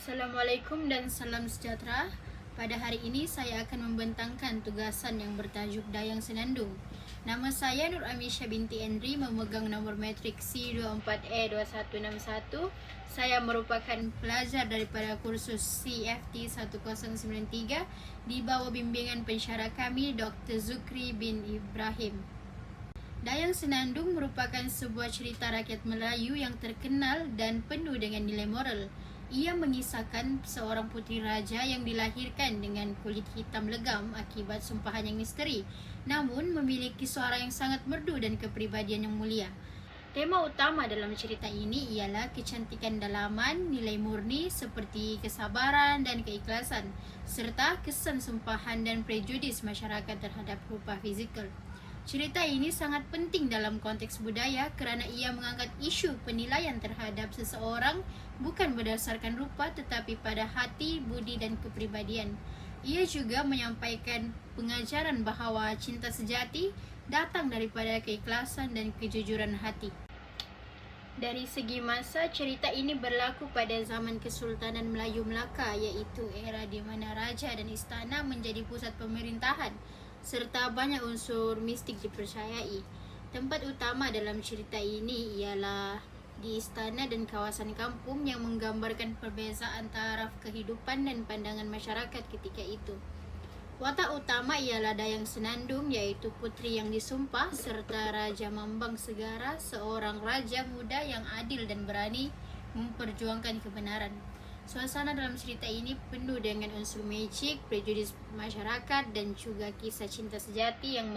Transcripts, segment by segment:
Assalamualaikum dan salam sejahtera. Pada hari ini saya akan membentangkan tugasan yang bertajuk Dayang Senandung. Nama saya Nur Amisha binti Andri, memegang nombor matrik C24A2161. Saya merupakan pelajar daripada kursus CFT 1093 di bawah bimbingan pensyarah kami Dr. Zukri bin Ibrahim. Dayang Senandung merupakan sebuah cerita rakyat Melayu yang terkenal dan penuh dengan nilai moral. Ia mengisahkan seorang puteri raja yang dilahirkan dengan kulit hitam legam akibat sumpahan yang misteri, namun memiliki suara yang sangat merdu dan kepribadian yang mulia. Tema utama dalam cerita ini ialah kecantikan dalaman, nilai murni seperti kesabaran dan keikhlasan, serta kesan sumpahan dan prejudis masyarakat terhadap rupa fizikal. Cerita ini sangat penting dalam konteks budaya kerana ia mengangkat isu penilaian terhadap seseorang bukan berdasarkan rupa tetapi pada hati, budi dan kepribadian. Ia juga menyampaikan pengajaran bahawa cinta sejati datang daripada keikhlasan dan kejujuran hati. Dari segi masa, cerita ini berlaku pada zaman Kesultanan Melayu Melaka, iaitu era di mana raja dan istana menjadi pusat pemerintahan serta banyak unsur mistik dipercayai. Tempat utama dalam cerita ini ialah di istana dan kawasan kampung yang menggambarkan perbezaan taraf kehidupan dan pandangan masyarakat ketika itu. Watak utama ialah Dayang Senandung, iaitu puteri yang disumpah, serta Raja Mambang Segara, seorang raja muda yang adil dan berani memperjuangkan kebenaran. Suasana dalam cerita ini penuh dengan unsur magik, prejudis masyarakat dan juga kisah cinta sejati yang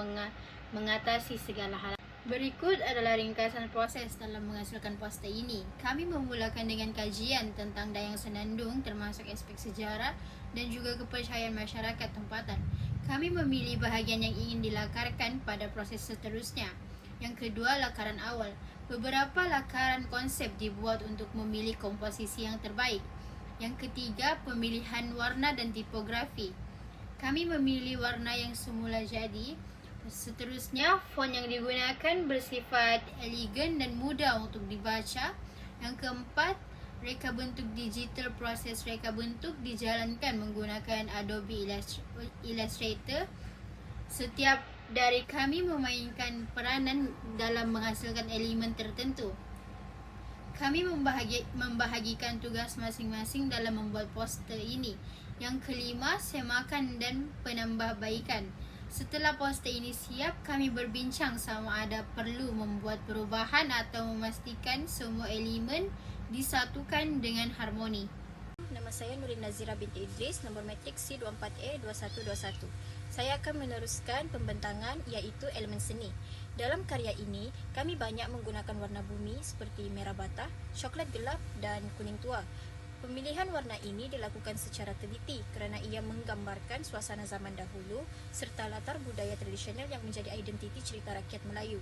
mengatasi segala hal. Berikut adalah ringkasan proses dalam menghasilkan poster ini. Kami memulakan dengan kajian tentang Dayang Senandung termasuk aspek sejarah dan juga kepercayaan masyarakat tempatan. Kami memilih bahagian yang ingin dilakarkan pada proses seterusnya. Yang kedua, lakaran awal. Beberapa lakaran konsep dibuat untuk memilih komposisi yang terbaik. Yang ketiga, pemilihan warna dan tipografi. Kami memilih warna yang semula jadi. Seterusnya, font yang digunakan bersifat elegan dan mudah untuk dibaca. Yang keempat, reka bentuk digital. Proses reka bentuk dijalankan menggunakan Adobe Illustrator. Setiap dari kami memainkan peranan dalam menghasilkan elemen tertentu. Kami membahagikan tugas masing-masing dalam membuat poster ini. Yang kelima, semakan dan penambahbaikan. Setelah poster ini siap, kami berbincang sama ada perlu membuat perubahan atau memastikan semua elemen disatukan dengan harmoni. Nama saya Nurin Nazira binti Idris, nombor matrik C24A2121. Saya akan meneruskan pembentangan iaitu elemen seni. Dalam karya ini, kami banyak menggunakan warna bumi seperti merah bata, coklat gelap dan kuning tua. Pemilihan warna ini dilakukan secara teliti kerana ia menggambarkan suasana zaman dahulu serta latar budaya tradisional yang menjadi identiti cerita rakyat Melayu.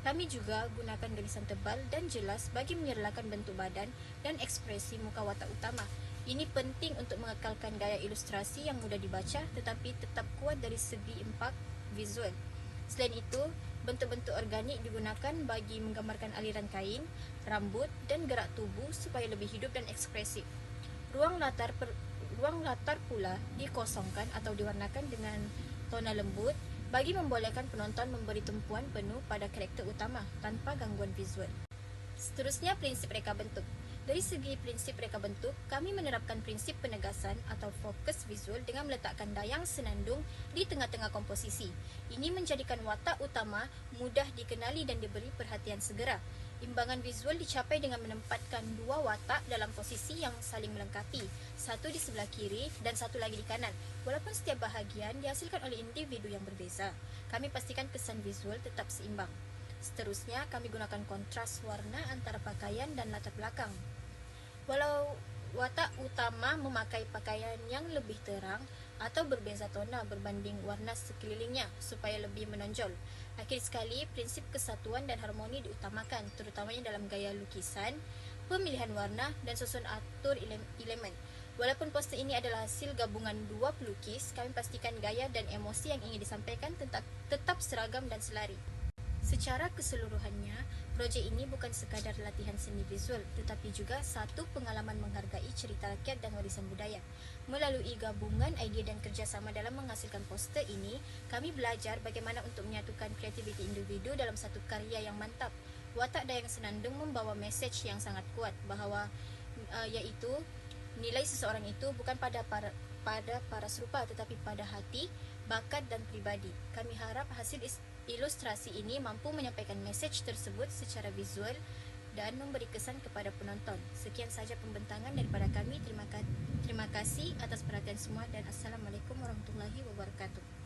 Kami juga gunakan garisan tebal dan jelas bagi menyerlakan bentuk badan dan ekspresi muka watak utama. Ini penting untuk mengekalkan gaya ilustrasi yang mudah dibaca tetapi tetap kuat dari segi impak visual. Selain itu, bentuk-bentuk organik digunakan bagi menggambarkan aliran kain, rambut dan gerak tubuh supaya lebih hidup dan ekspresif. Ruang latar pula dikosongkan atau diwarnakan dengan tona lembut bagi membolehkan penonton memberi tumpuan penuh pada karakter utama tanpa gangguan visual. Seterusnya, prinsip reka bentuk. Dari segi prinsip reka bentuk, kami menerapkan prinsip penegasan atau fokus visual dengan meletakkan Dayang Senandung di tengah-tengah komposisi. Ini menjadikan watak utama mudah dikenali dan diberi perhatian segera. Imbangan visual dicapai dengan menempatkan dua watak dalam posisi yang saling melengkapi, satu di sebelah kiri dan satu lagi di kanan. Walaupun setiap bahagian dihasilkan oleh individu yang berbeza, kami pastikan kesan visual tetap seimbang. Seterusnya, kami gunakan kontras warna antara pakaian dan latar belakang. Walau watak utama memakai pakaian yang lebih terang atau berbeza tona berbanding warna sekelilingnya supaya lebih menonjol. Akhir sekali, prinsip kesatuan dan harmoni diutamakan, terutamanya dalam gaya lukisan, pemilihan warna dan susun atur elemen. Walaupun poster ini adalah hasil gabungan dua pelukis, kami pastikan gaya dan emosi yang ingin disampaikan tetap seragam dan selari. Secara keseluruhannya, Projek ini bukan sekadar latihan seni visual, tetapi juga satu pengalaman menghargai cerita rakyat dan warisan budaya. Melalui gabungan idea dan kerjasama dalam menghasilkan poster ini, kami belajar bagaimana untuk menyatukan kreativiti individu dalam satu karya yang mantap. Watak Dayang Senandung membawa mesej yang sangat kuat bahawa iaitu nilai seseorang itu bukan pada paras rupa tetapi pada hati, bakat dan pribadi. Kami harap hasil ilustrasi ini mampu menyampaikan mesej tersebut secara visual dan memberi kesan kepada penonton. Sekian saja pembentangan daripada kami. Terima kasih atas perhatian semua dan Assalamualaikum warahmatullahi wabarakatuh.